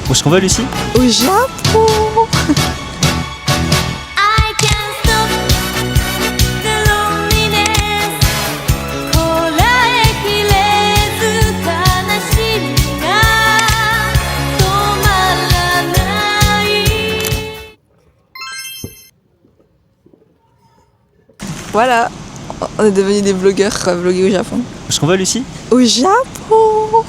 Où est-ce qu'on va, Lucie? Au Japon. Voilà, on est devenus des blogueurs, on va vlogger au Japon. Où est-ce qu'on va, Lucie? Au Japon.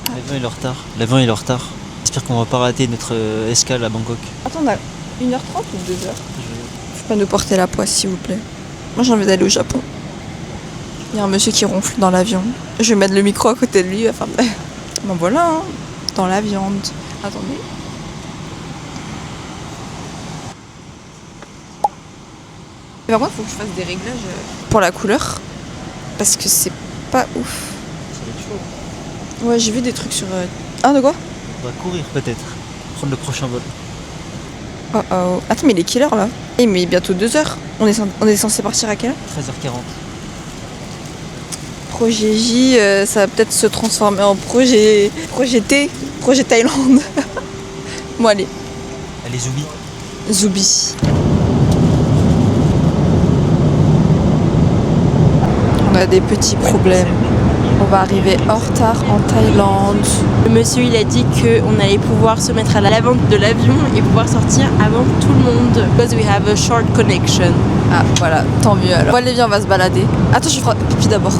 L'avion il est en retard. L'avion il est en retard. J'espère qu'on va pas rater notre escale à Bangkok. Attends, on a 1h30 ou 2h? Faut pas nous porter la poisse, s'il vous plaît. Moi, j'ai envie d'aller au Japon. Il y a un monsieur qui ronfle dans l'avion. Je vais mettre le micro à côté de lui. Enfin, bon voilà, hein, dans la viande. Attendez. Mais par contre, faut que je fasse des réglages pour la couleur. Parce que c'est pas ouf. Ça va être chaud. Ouais, j'ai vu des trucs sur... Ah, de quoi? On va courir peut-être. Prendre le prochain vol. Oh oh. Attends, mais il est quelle heure là? Eh, mais bientôt 2h. On est censé partir à quelle heure? 13h40. Projet J, ça va peut-être se transformer en projet T, projet Thaïlande. Bon, allez, Allez, Zoubi. Zoubi. On a des petits problèmes. On va arriver en retard en Thaïlande. Le monsieur il a dit qu'on allait pouvoir se mettre à l'avant de l'avion et pouvoir sortir avant tout le monde. Because we have a short connection. Ah, voilà, tant mieux alors. Bon, allez, viens, on va se balader. Attends, je ferai pipi d'abord.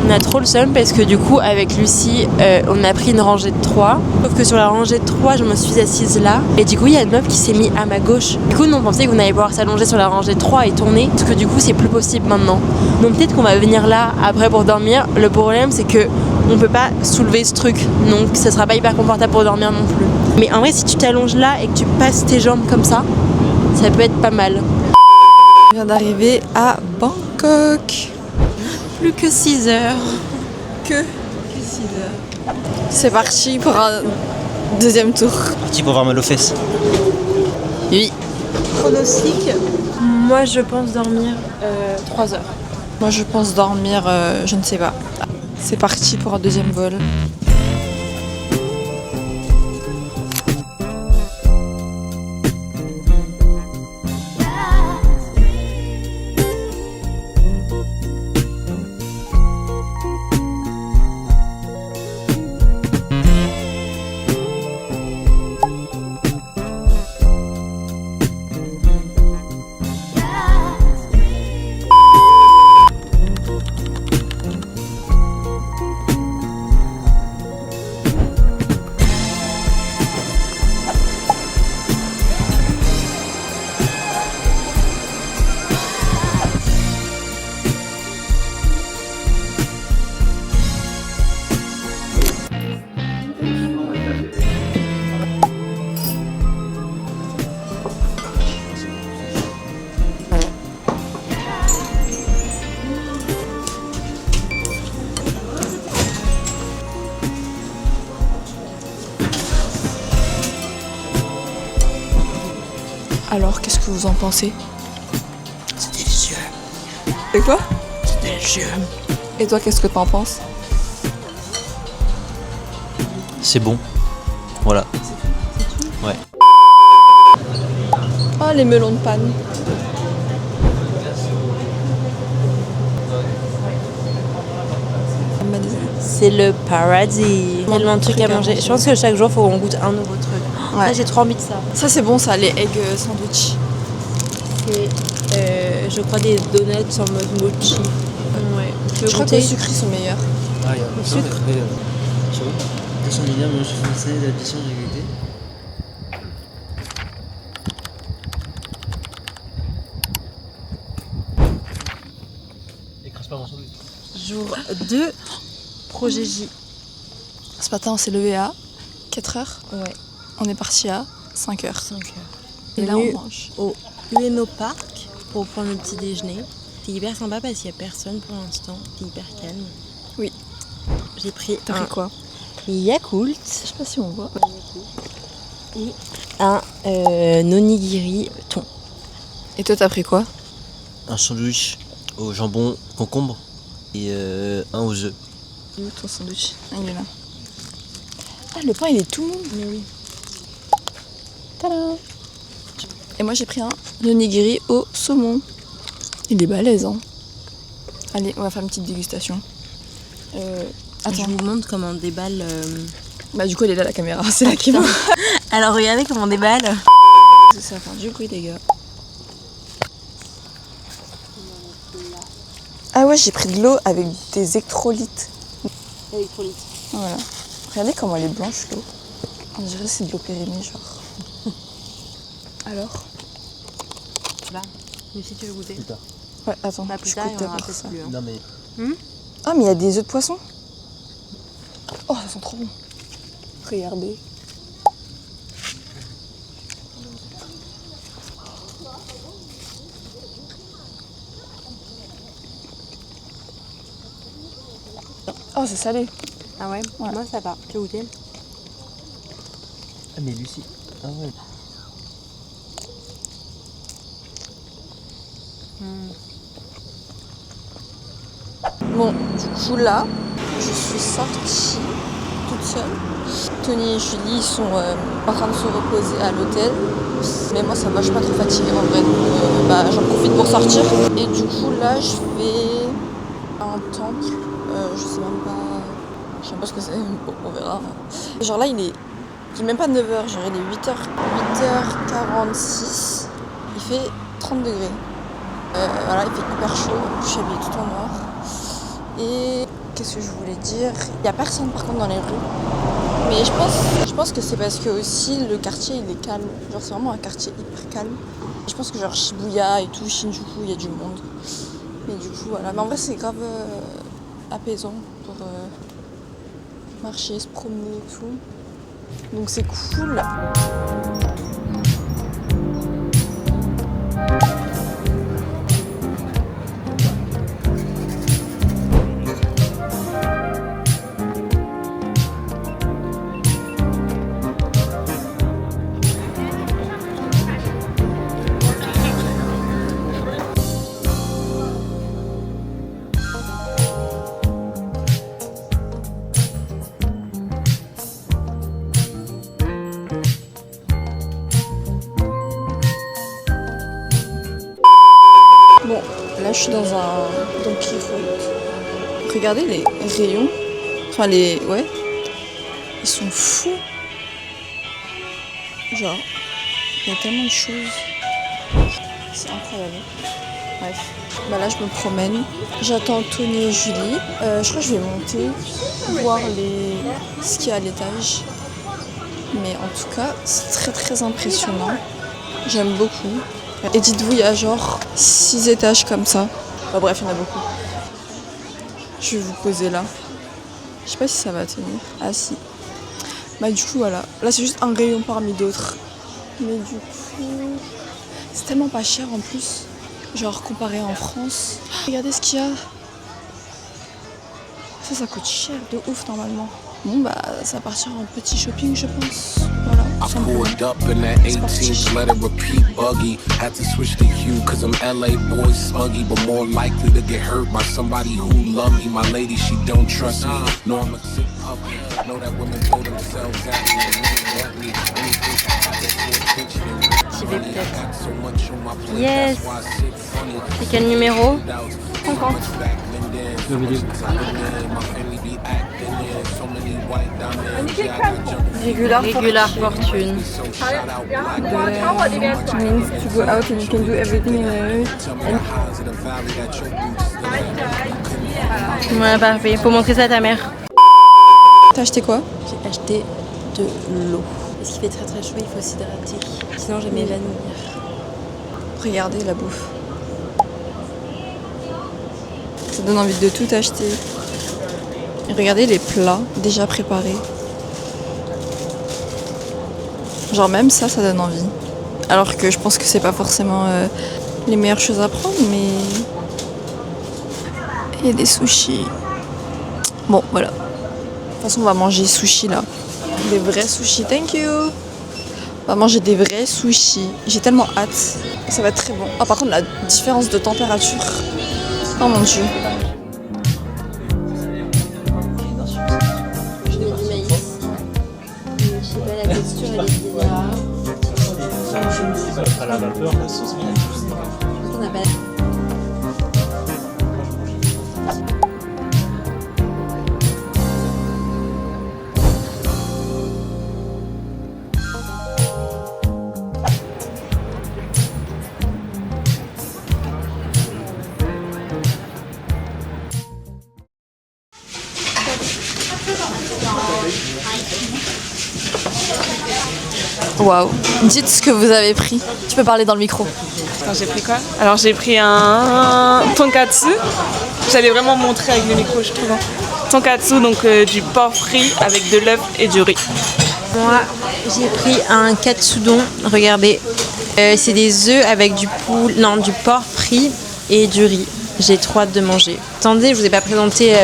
On a trop le seum parce que du coup avec Lucie on a pris une rangée de 3. Sauf que sur la rangée de 3 je me suis assise là. Et du coup il y a une meuf qui s'est mise à ma gauche. Du coup nous on pensait qu'on allait pouvoir s'allonger sur la rangée de 3 et tourner. Parce que du coup c'est plus possible maintenant. Donc peut-être qu'on va venir là après pour dormir. Le problème c'est que on peut pas soulever ce truc. Donc ça sera pas hyper confortable pour dormir non plus. Mais en vrai si tu t'allonges là et que tu passes tes jambes comme ça peut être pas mal. On vient d'arriver à Bangkok. Plus que 6 heures. Que 6 heures. C'est parti pour un deuxième tour. Parti pour avoir mal aux fesses. Oui. Pronostic. Moi je pense dormir 3 heures. Moi je pense dormir, je ne sais pas. C'est parti pour un deuxième vol. Alors, qu'est-ce que vous en pensez? C'est délicieux. C'est quoi? C'est délicieux. Et toi, qu'est-ce que t'en penses? C'est bon. Voilà. Ouais. Oh, les melons de panne. C'est le paradis. Tellement de trucs à manger. Je pense que chaque jour, il faut qu'on goûte un nouveau truc. Ouais. Là, j'ai trop envie de ça. Ça, c'est bon, ça, les egg sandwich. C'est, je crois, des donuts en mode mochi. Ouais. Tu veux Je crois que goûter? les sucrés sont meilleurs. Ah, il y a Le sucre. mais, je sais pas. 200 mg, moi je suis français, l'addition, j'ai goûté. Écrase pas mon sandwich. Jour 2, projet J. Ce matin, on s'est levé à 4h. Ouais, On est parti à 5h. 5 heures. Et là, on Venu mange. au Ueno Park pour prendre le petit déjeuner. C'est hyper sympa parce qu'il n'y a personne pour l'instant. C'est hyper calme. Oui. J'ai pris T'as pris quoi? Yakult Je sais pas si on voit. et un nonigiri thon. Et toi, t'as pris quoi? Un sandwich au jambon, concombre et un aux œufs. Où ton sandwich? Ah, il est là. le pain il est tout mou. Mais oui. Tada. Et moi j'ai pris un onigiri au saumon. Il est balèze hein. Allez, on va faire une petite dégustation. Attends. Je vous montre comment on déballe. Bah du coup elle est là la caméra, c'est là qui va. Alors regardez comment on déballe. Ça va faire du bruit les gars. Ah ouais, j'ai pris de l'eau avec des électrolytes. Électrolyte. Voilà. Regardez comment elle est blanche l'eau. On dirait que c'est de l'eau périmée genre. Alors Là. Mais si tu veux goûter. Plus tard. Ouais, attends, Pas plus je tard, goûte il y en aura d'abord peut-être ça. plus. Hein. Non mais Ah mais il y a des œufs de poisson. Oh ça sent trop bon. Regardez. Oh c'est salé. Ah ouais, Ouais. Moi ça va. Tu veux goûter? ah mais Lucie. Ah ouais. Bon, du coup là, je suis sortie toute seule. Tony et Julie ils sont en train de se reposer à l'hôtel. Mais moi ça va, je suis pas trop fatiguée en vrai. Donc j'en profite pour sortir. Et du coup là je vais à un temple. Je sais même pas ce que c'est. Bon, on verra. Genre là il est même pas 9h, genre il est 8h46. Il fait 30 degrés. Voilà, il fait hyper chaud. Je suis habillée tout en noir. Et qu'est-ce que je voulais dire? Il n'y a personne par contre dans les rues. Mais je pense que c'est parce que aussi le quartier il est calme. Genre c'est vraiment un quartier hyper calme. Et je pense que genre Shibuya et tout, Shinjuku, il y a du monde. Mais du coup voilà. Mais en vrai c'est grave apaisant pour marcher, se promener et tout. Donc c'est cool. Bon, là je suis dans un Don Quijote. Regardez les rayons. Enfin ouais. Ils sont fous. Genre, il y a tellement de choses. C'est incroyable. Bref. Bah là je me promène. J'attends Tony et Julie. Je crois que je vais monter, voir ce qu'il y a à l'étage. Mais en tout cas, c'est très très impressionnant. J'aime beaucoup. Et dites-vous, il y a genre 6 étages comme ça. Enfin, bref, il y en a beaucoup. Je vais vous poser là. Je sais pas si ça va tenir. Ah si. Bah du coup voilà. Là c'est juste un rayon parmi d'autres. Mais du coup, c'est tellement pas cher en plus. Genre comparé en France. Regardez ce qu'il y a. Ça coûte cher de ouf normalement. Bon bah ça va partir en petit shopping je pense. Voilà. I pulled up in that 18th, let it repeat buggy. Had to switch the hue cause I'm LA boy smuggy, but more likely to get hurt by somebody who love me. My lady, she don't trust me. No, I'm a sick puppy. Know that women throw themselves at me and women want me. Anything I have for attention and money. I got so much on my plate, Yes. that's why I sit funny. C'est quel numéro? 50. Regular fortune. Means to go out and you can do everything in a minute. Ouais, parfait. Faut montrer ça à ta mère. T'as acheté quoi? J'ai acheté de l'eau. Parce qu'il fait très très chaud, il faut s'hydrater. Sinon, je vais m'évanouir. Regardez la bouffe. Ça donne envie de tout acheter. Et regardez les plats déjà préparés. Genre même ça donne envie. Alors que je pense que c'est pas forcément les meilleures choses à prendre, mais il y a des sushis. Bon, voilà. De toute façon, on va manger sushi là. Des vrais sushis, thank you. On va manger des vrais sushis. J'ai tellement hâte. Ça va être très bon. Ah, par contre, la différence de température. Oh mon dieu. sais pas, la texture elle est bizarre. À la vapeur, la sauce, On a pas... Waouh. Dites ce que vous avez pris. Tu peux parler dans le micro. Attends, j'ai pris quoi? Alors j'ai pris un tonkatsu. J'allais vraiment montrer avec le micro, je trouve. Tonkatsu, donc du porc frit avec de l'œuf et du riz. Moi, j'ai pris un katsudon. Regardez, c'est des œufs avec du porc frit et du riz. J'ai trop hâte de manger. Attendez, je vous ai pas présenté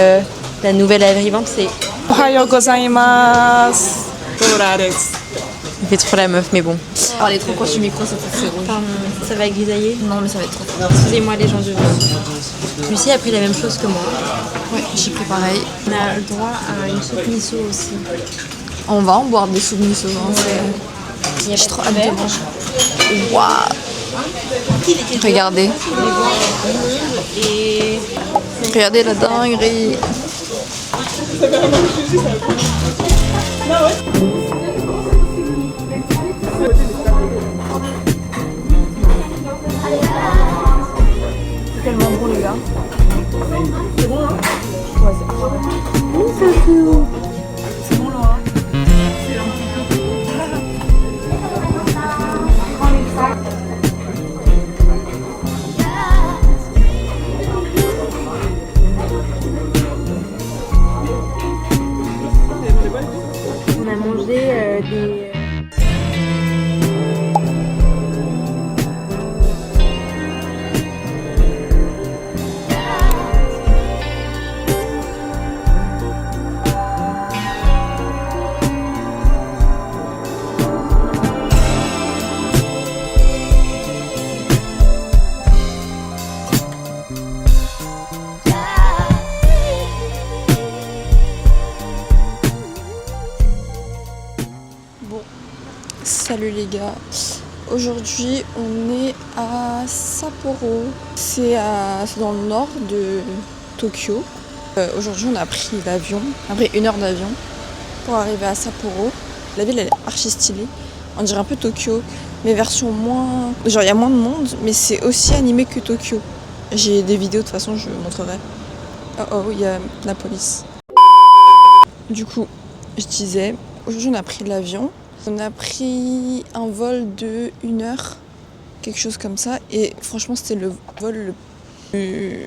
la nouvelle arrivante, c'est... Ohayo gozaimasu. Tora desu. Il fait trop la meuf, mais bon. Parlez trop proche du micro, ça fait rouge. Pardon, ça va grisailler? Non, mais ça va être trop. Excusez-moi les gens de Lucie a pris la même chose que moi. Ouais, j'ai pris pareil. On a le droit à une soupe miso aussi. On va en boire des soupes miso. Il y a J'ai pas trop de hâte de verre. manger. Waouh. Regardez. Et Regardez la dinguerie. C'est tellement bon les gars. C'est bon hein? Ouais, c'est bon là. on a mangé des... Salut les gars, aujourd'hui on est à Sapporo, c'est dans le nord de Tokyo. Aujourd'hui on a pris l'avion, après 1 heure d'avion pour arriver à Sapporo. La ville elle est archi stylée, on dirait un peu Tokyo, mais version moins... Genre il y a moins de monde, mais c'est aussi animé que Tokyo. J'ai des vidéos de toute façon, je vous montrerai. Oh, il y a la police. Du coup, je disais, aujourd'hui on a pris l'avion. On a pris un vol de 1 heure, quelque chose comme ça, et franchement c'était le vol le plus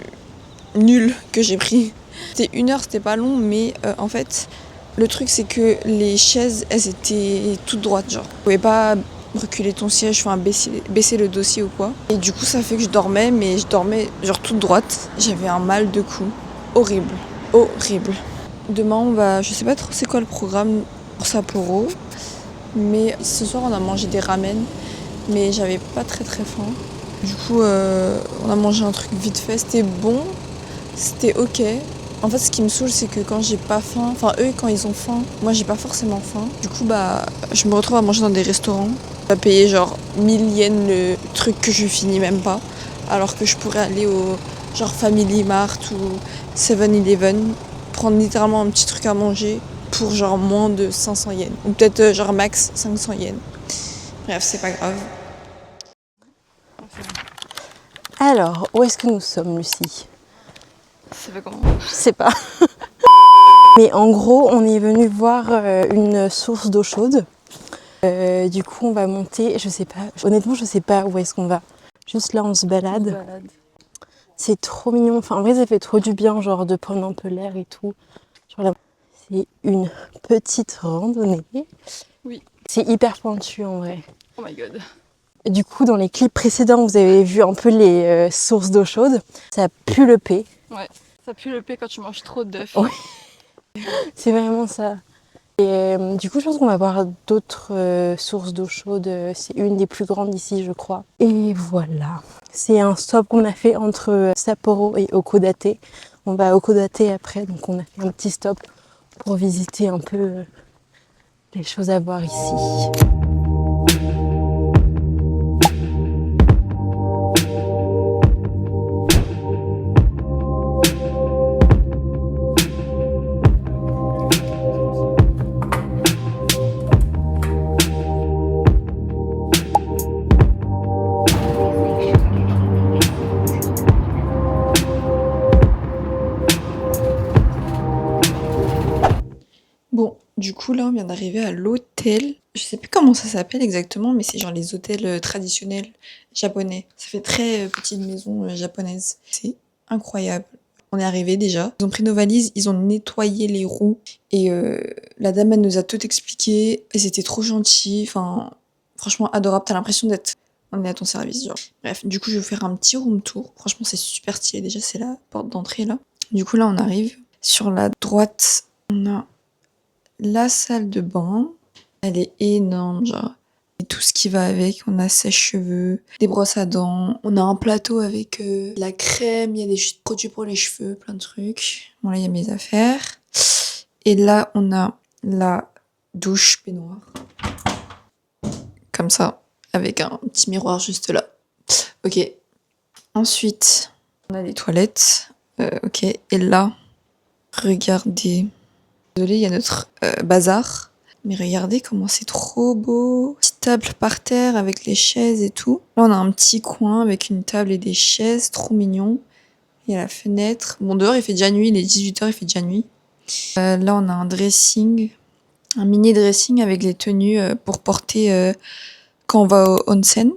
nul que j'ai pris. C'était 1 heure, c'était pas long, mais en fait le truc c'est que les chaises elles étaient toutes droites, genre tu pouvais pas reculer ton siège, enfin baisser le dossier ou quoi. Et du coup ça fait que je dormais, mais je dormais genre toute droite. J'avais un mal de cou, horrible. Demain on va, je sais pas trop c'est quoi le programme pour Sapporo. Mais ce soir on a mangé des ramen, mais j'avais pas très faim. Du coup on a mangé un truc vite fait, c'était bon, c'était ok. En fait ce qui me saoule c'est que quand j'ai pas faim, enfin eux quand ils ont faim, moi j'ai pas forcément faim. Du coup je me retrouve à manger dans des restaurants, à payer genre 1000 yens le truc que je finis même pas, alors que je pourrais aller au genre Family Mart ou 7-Eleven, prendre littéralement un petit truc à manger pour genre moins de 500 yens. Ou peut-être genre max 500 yens. Bref, c'est pas grave. Alors, où est-ce que nous sommes, Lucie? Ça fait comment? Je sais pas. Mais en gros, on est venu voir une source d'eau chaude. Du coup, on va monter, je sais pas, honnêtement, je sais pas où est-ce qu'on va. Juste là, on se balade. C'est trop mignon. Enfin, en vrai, ça fait trop du bien, genre, de prendre un peu l'air et tout. Genre là, c'est une petite randonnée. Oui. C'est hyper pointu, en vrai. Oh my god. Du coup, dans les clips précédents, vous avez vu un peu les sources d'eau chaude. Ça pue le paix. Ouais, ça pue le paix quand tu manges trop d'œufs. Ouais. C'est vraiment ça. Et du coup, je pense qu'on va voir d'autres sources d'eau chaude. C'est une des plus grandes ici, je crois. Et voilà. C'est un stop qu'on a fait entre Sapporo et Hakodate. On va à Hakodate après, donc on a fait un petit stop pour visiter un peu les choses à voir ici. Bon, du coup, là, on vient d'arriver à l'hôtel. Je sais plus comment ça s'appelle exactement, mais c'est genre les hôtels traditionnels japonais. Ça fait très petite maison japonaise. C'est incroyable. On est arrivé déjà. Ils ont pris nos valises, ils ont nettoyé les roues. Et la dame, elle nous a tout expliqué. Et c'était trop gentil. Enfin, franchement, adorable. T'as l'impression d'être... On est à ton service, genre. Bref, du coup, je vais vous faire un petit room tour. Franchement, c'est super stylé. Déjà, c'est la porte d'entrée, là. Du coup, là, on arrive. Sur la droite, on a la salle de bain. Elle est énorme, genre. Et tout ce qui va avec, on a sèche-cheveux, des brosses à dents, on a un plateau avec de la crème, il y a des produits pour les cheveux, plein de trucs. Bon là il y a mes affaires. Et là on a la douche baignoire. Comme ça, avec un petit miroir juste là. Ok. Ensuite, on a les toilettes. Ok. Et là, regardez. Désolée, il y a notre bazar. Mais regardez comment c'est trop beau. Petite table par terre avec les chaises et tout. Là, on a un petit coin avec une table et des chaises. Trop mignon. Il y a la fenêtre. Bon, dehors, il fait déjà nuit. Il est 18h, il fait déjà nuit. Là, on a un dressing. Un mini dressing avec les tenues pour porter quand on va au onsen.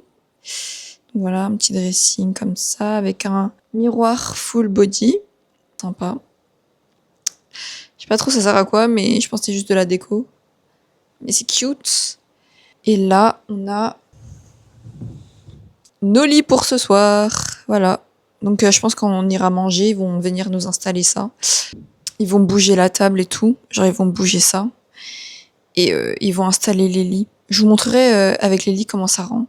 Voilà, un petit dressing comme ça avec un miroir full body. Sympa. Je sais pas trop ça sert à quoi, mais je pense que c'est juste de la déco. Mais c'est cute. Et là, on a nos lits pour ce soir. Voilà. Donc je pense quand on ira manger, ils vont venir nous installer ça. Ils vont bouger la table et tout. Genre ils vont bouger ça. Et ils vont installer les lits. Je vous montrerai avec les lits comment ça rend.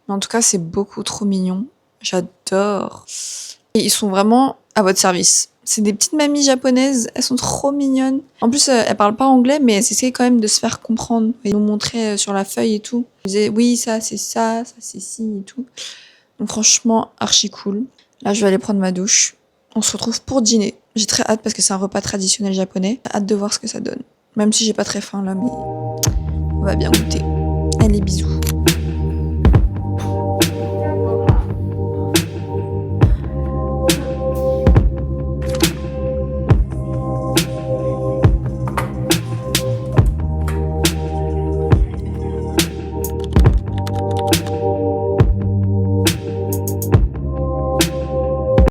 Mais en tout cas, c'est beaucoup trop mignon. J'adore. Et ils sont vraiment à votre service. C'est des petites mamies japonaises, elles sont trop mignonnes. En plus, elles parlent pas anglais, mais elles essaient quand même de se faire comprendre. Ils nous montraient sur la feuille et tout. Ils disaient, oui, ça c'est ça, ça c'est ci et tout. Donc franchement, archi cool. Là, je vais aller prendre ma douche. On se retrouve pour dîner. J'ai très hâte parce que c'est un repas traditionnel japonais. J'ai hâte de voir ce que ça donne. Même si j'ai pas très faim là, mais on va bien goûter. Allez, bisous.